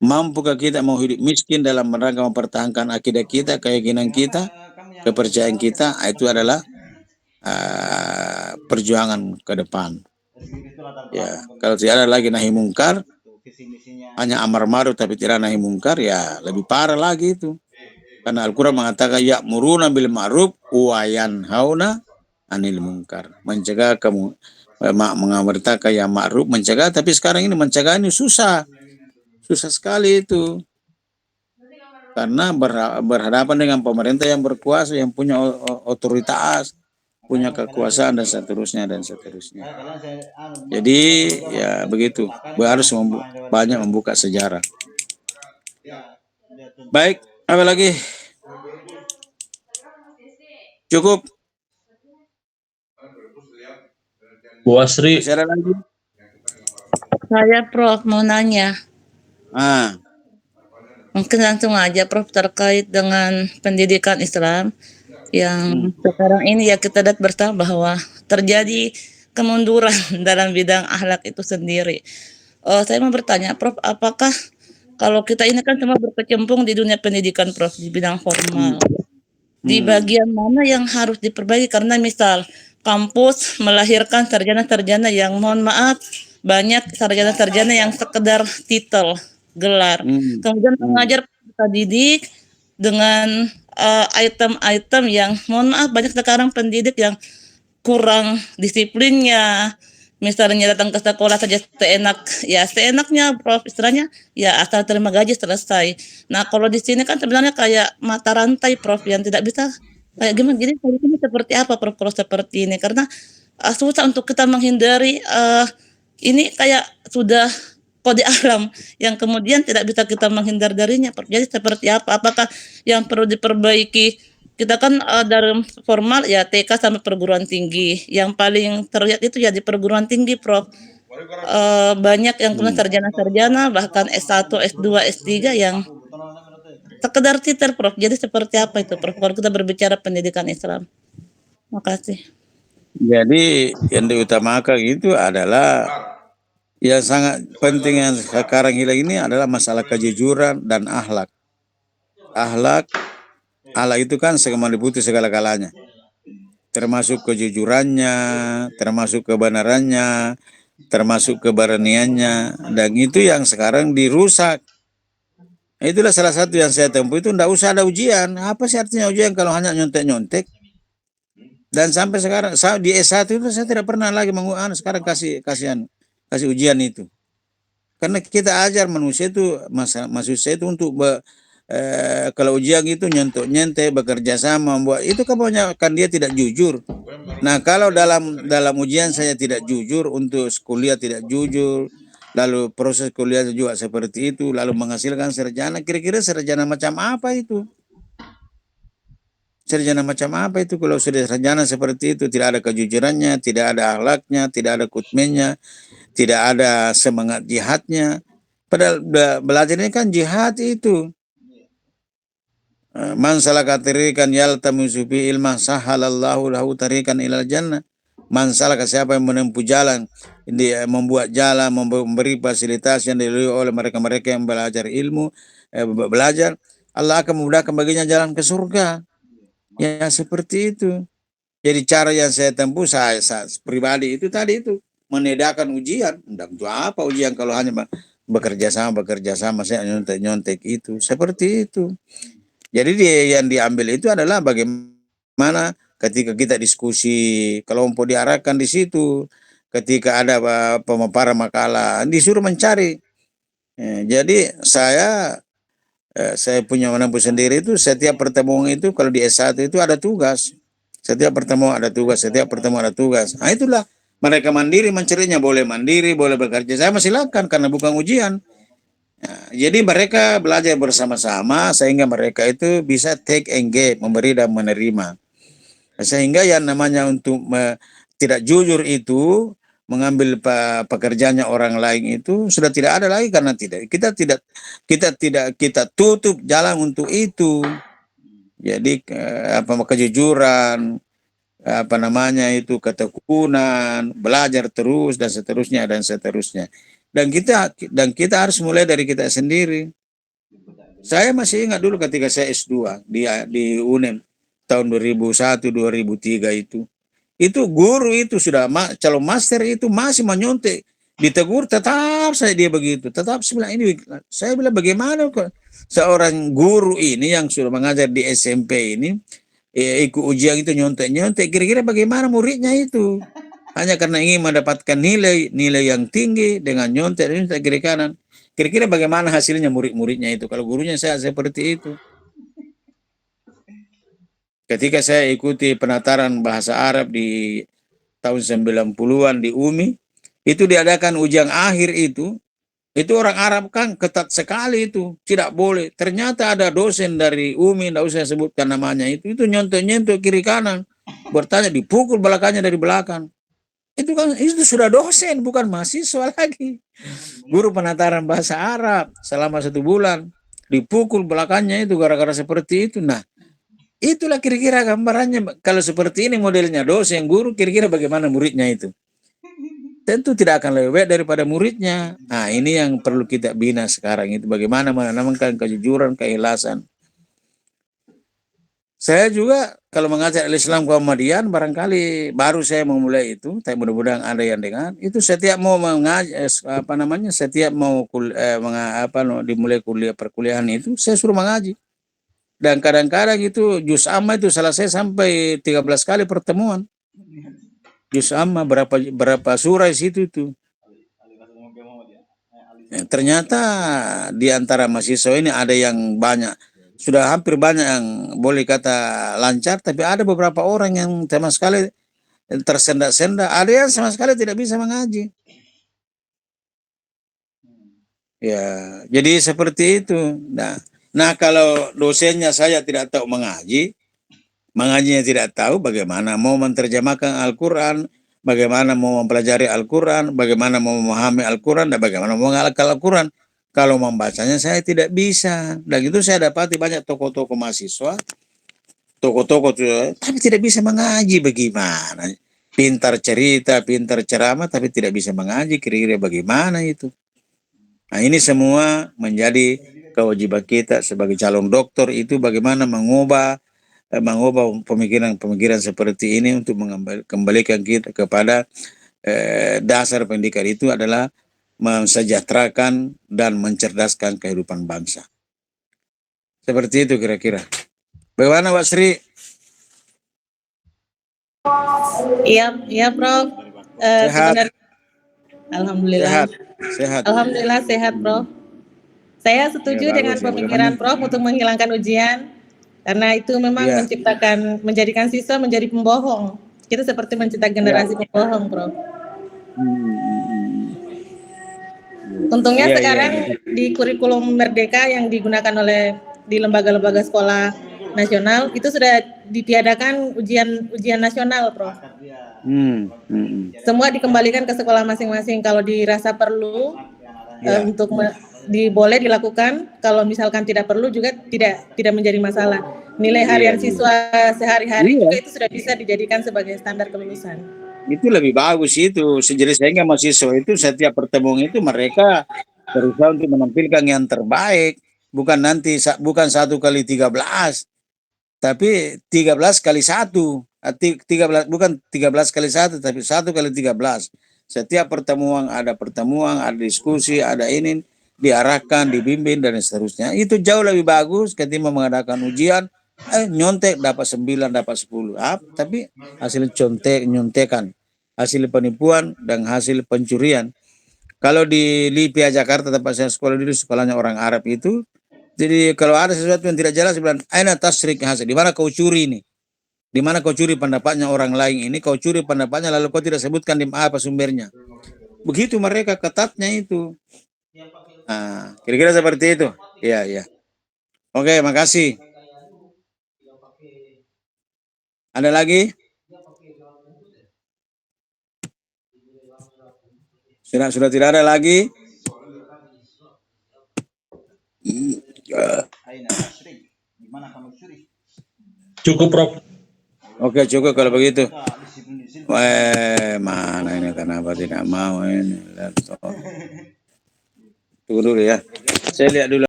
Mampukah kita mau hidup miskin dalam rangka mempertahankan akidah kita, keyakinan kita, kepercayaan kita? Itu adalah perjuangan ke depan. Ya, kalau tidak ada lagi nahi mungkar, hanya amar ma'ruf tapi tidak nahi mungkar, ya lebih parah lagi itu. Karena Al-Quran mengatakan ya'muruna bil ma'ruf wa yanhauna anil munkar. Mencegah kamu mengamartakan yang ma'ruf, mencegah, tapi sekarang ini mencegah ini susah. Susah sekali itu. Karena berhadapan dengan pemerintah yang berkuasa, yang punya otoritas, punya kekuasaan dan seterusnya dan seterusnya. Jadi ya begitu, harus banyak membuka sejarah. Baik, apa lagi? Cukup. Bu Asri. Masih ada lagi? Saya Prof mau nanya. Ah. Mungkin langsung aja Prof terkait dengan pendidikan Islam yang sekarang ini ya kita lihat bersama bahwa terjadi kemunduran dalam bidang akhlak itu sendiri. Saya mau bertanya Prof, apakah kalau kita ini kan semua berkecimpung di dunia pendidikan Prof, di bidang formal. Di bagian mana yang harus diperbaiki? Karena misal kampus melahirkan sarjana-sarjana yang mohon maaf banyak sarjana-sarjana yang sekedar titel, gelar. Kemudian mengajar kita didik dengan item-item yang mohon maaf banyak sekarang pendidik yang kurang disiplinnya. Misalnya datang ke sekolah saja seenaknya Prof, istilahnya ya asal terima gaji selesai. Nah, kalau di sini kan sebenarnya kayak mata rantai Prof yang tidak bisa kayak gimana jadi ini seperti apa Prof kalau seperti ini karena susah untuk kita menghindari ini kayak sudah kode alam yang kemudian tidak bisa kita menghindar darinya Prof. Jadi seperti apa? Apakah yang perlu diperbaiki? Kita kan dalam formal ya TK sampai perguruan tinggi. Yang paling terlihat itu ya di perguruan tinggi, Prof. Banyak yang kemudian sarjana-sarjana bahkan S1, S2, S3 yang sekedar titel, Prof. Jadi seperti apa itu, Prof? Kalau kita berbicara pendidikan Islam. Makasih. Jadi yang diutamakan itu adalah yang sangat penting yang sekarang hilang ini adalah masalah kejujuran dan akhlak. Akhlak itu kan meliputi segala-galanya, termasuk kejujurannya, termasuk kebenarannya, termasuk keberaniannya, dan itu yang sekarang dirusak. Itulah salah satu yang saya tempuh itu, tidak usah ada ujian. Apa sih artinya ujian kalau hanya nyontek-nyontek? Dan sampai sekarang di S1 itu saya tidak pernah lagi mengulang sekarang kasih ujian itu. Karena kita ajar manusia itu itu untuk kalau ujian itu nyentuh bekerja sama, membuat itu kebanyakan dia tidak jujur. Nah, kalau dalam ujian saya tidak jujur, untuk kuliah tidak jujur, lalu proses kuliah juga seperti itu, lalu menghasilkan sarjana, kira-kira sarjana macam apa itu? Sarjana macam apa itu kalau sudah sarjana seperti itu, tidak ada kejujurannya, tidak ada akhlaknya, tidak ada kutmennya, tidak ada semangat jihadnya. Padahal belajar ini kan jihad itu. Man salaka tariqan yaltamisu fi ilman sahalallahu lahu tariqan ilal jannah. Man salaka, siapa yang menempuh jalan, dia membuat jalan, memberi fasilitas yang dilalui oleh mereka-mereka yang belajar ilmu, belajar, Allah akan memudahkan baginya jalan ke surga. Ya seperti itu. Jadi cara yang saya tempuh saya pribadi itu tadi itu menedakan ujian. Untuk apa ujian kalau hanya bekerja sama saya nyontek itu, seperti itu. Jadi yang diambil itu adalah bagaimana ketika kita diskusi kelompok diarahkan di situ, ketika ada pemaparan makalah disuruh mencari. Jadi saya punya menempuh sendiri itu, setiap pertemuan itu kalau di S1 itu ada tugas. Setiap pertemuan ada tugas. Nah, itulah mereka mandiri mencarinya, boleh mandiri, boleh bekerja sama, silakan karena bukan ujian. Nah, jadi mereka belajar bersama-sama sehingga mereka itu bisa take and give, memberi dan menerima. Sehingga yang namanya untuk tidak jujur itu, mengambil pekerjaannya orang lain itu sudah tidak ada lagi, karena kita tutup jalan untuk itu. Jadi kejujuran, ketekunan, belajar terus dan seterusnya. Dan kita harus mulai dari kita sendiri. Saya masih ingat dulu ketika saya S2 di UNEM tahun 2001 2003 itu. Itu guru itu sudah calon master itu masih menyontek, ditegur tetap saya dia begitu, tetap saya bilang ini, saya bilang bagaimana kok seorang guru ini yang sudah mengajar di SMP ini ikut ujian itu nyontek-nyontek, kira-kira bagaimana muridnya itu? Hanya karena ingin mendapatkan nilai yang tinggi dengan nyontek kiri kanan. Kira-kira bagaimana hasilnya murid-muridnya itu kalau gurunya saya seperti itu? Ketika saya ikuti penataran bahasa Arab di tahun 90-an di UMI, itu diadakan ujian akhir itu orang Arab kan ketat sekali itu, tidak boleh. Ternyata ada dosen dari UMI, tidak usah sebutkan namanya itu nyontek-nyontek kiri kanan, bertanya, dipukul belakangnya dari belakang. Itu kan itu sudah dosen, bukan mahasiswa lagi. Guru penataran bahasa Arab selama 1 bulan, dipukul belakangnya itu gara-gara seperti itu. Nah, itulah kira-kira gambarannya. Kalau seperti ini modelnya dosen, guru, kira-kira bagaimana muridnya itu? Tentu tidak akan lebih baik daripada muridnya. Nah, ini yang perlu kita bina sekarang itu. Bagaimana menanamkan kejujuran, keikhlasan. Saya juga kalau mengajar Islam Muhammadiyah barangkali baru saya memulai itu, tapi mudah-mudahan ada yang dengar. Itu setiap mau mengajar setiap mau dimulai kuliah perkuliahan itu saya suruh mengaji. Dan kadang-kadang itu juz amma itu selesai sampai 13 kali pertemuan. Juz amma berapa surah situ itu. Ternyata di antara mahasiswa ini ada yang banyak, sudah hampir banyak yang boleh kata lancar, tapi ada beberapa orang yang sama sekali tersendak-sendak, ada yang sama sekali tidak bisa mengaji. Ya, jadi seperti itu. Nah, kalau dosennya saya tidak tahu mengajinya tidak tahu, bagaimana mau menerjemahkan Al-Quran, bagaimana mau mempelajari Al-Quran, bagaimana mau memahami Al-Quran, dan bagaimana mau menghafal Al-Quran. Kalau membacanya saya tidak bisa. Dan itu saya dapati banyak tokoh-tokoh mahasiswa, tokoh-tokoh tapi tidak bisa mengaji, bagaimana? Pintar cerita, pintar ceramah, tapi tidak bisa mengaji, kira-kira bagaimana itu? Nah, ini semua menjadi kewajiban kita sebagai calon dokter itu bagaimana mengubah pemikiran-pemikiran seperti ini untuk kembalikan kita kepada dasar pendidikan itu adalah mensejahterakan dan mencerdaskan kehidupan bangsa. Seperti itu kira-kira. Bagaimana Pak Sri? Iya Prof. Sehat. Sebenarnya Alhamdulillah. Sehat. Alhamdulillah sehat Prof. Saya setuju Ya, dengan bagus, ya, pemikiran Prof untuk menghilangkan ujian karena itu memang ya, menjadikan siswa menjadi pembohong. Kita seperti menciptakan generasi pembohong Prof. Untungnya ya, sekarang ya. di kurikulum Merdeka yang digunakan di lembaga-lembaga sekolah nasional itu sudah ditiadakan ujian nasional Prof. Semua dikembalikan ke sekolah masing-masing. Kalau dirasa perlu untuk boleh dilakukan. Kalau misalkan tidak perlu juga tidak menjadi masalah. Nilai harian siswa sehari-hari juga itu sudah bisa dijadikan sebagai standar kelulusan. Itu lebih bagus itu. Jadi sehingga mahasiswa itu setiap pertemuan itu mereka berusaha untuk menampilkan yang terbaik. Bukan 1 kali 13, tapi 13 kali 1. 13 bukan 13 kali 1, tapi 1 kali 13. Setiap pertemuan, ada diskusi, ada ini, diarahkan, dibimbing, dan seterusnya. Itu jauh lebih bagus ketimbang mengadakan ujian, nyontek dapat 9, dapat 10. Tapi hasil nyontekan, hasil penipuan, dan hasil pencurian. Kalau di Lipia Jakarta, tempat saya sekolah dulu, sekolahnya orang Arab itu, jadi kalau ada sesuatu yang tidak jelas, bilang, aina tasrik hasil, di mana kau curi ini? Di mana kau curi pendapatnya orang lain ini, kau curi pendapatnya lalu kau tidak sebutkan di apa sumbernya. Begitu mereka ketatnya itu. Nah, kira-kira seperti itu. Iya. Oke, makasih. Ada lagi? Sudah tidak ada lagi? Cukup Prof. Oke, cukup kalau begitu. Mana ini, kenapa tidak mau ini laptop? Tunggu dulu ya. Saya lihat dulu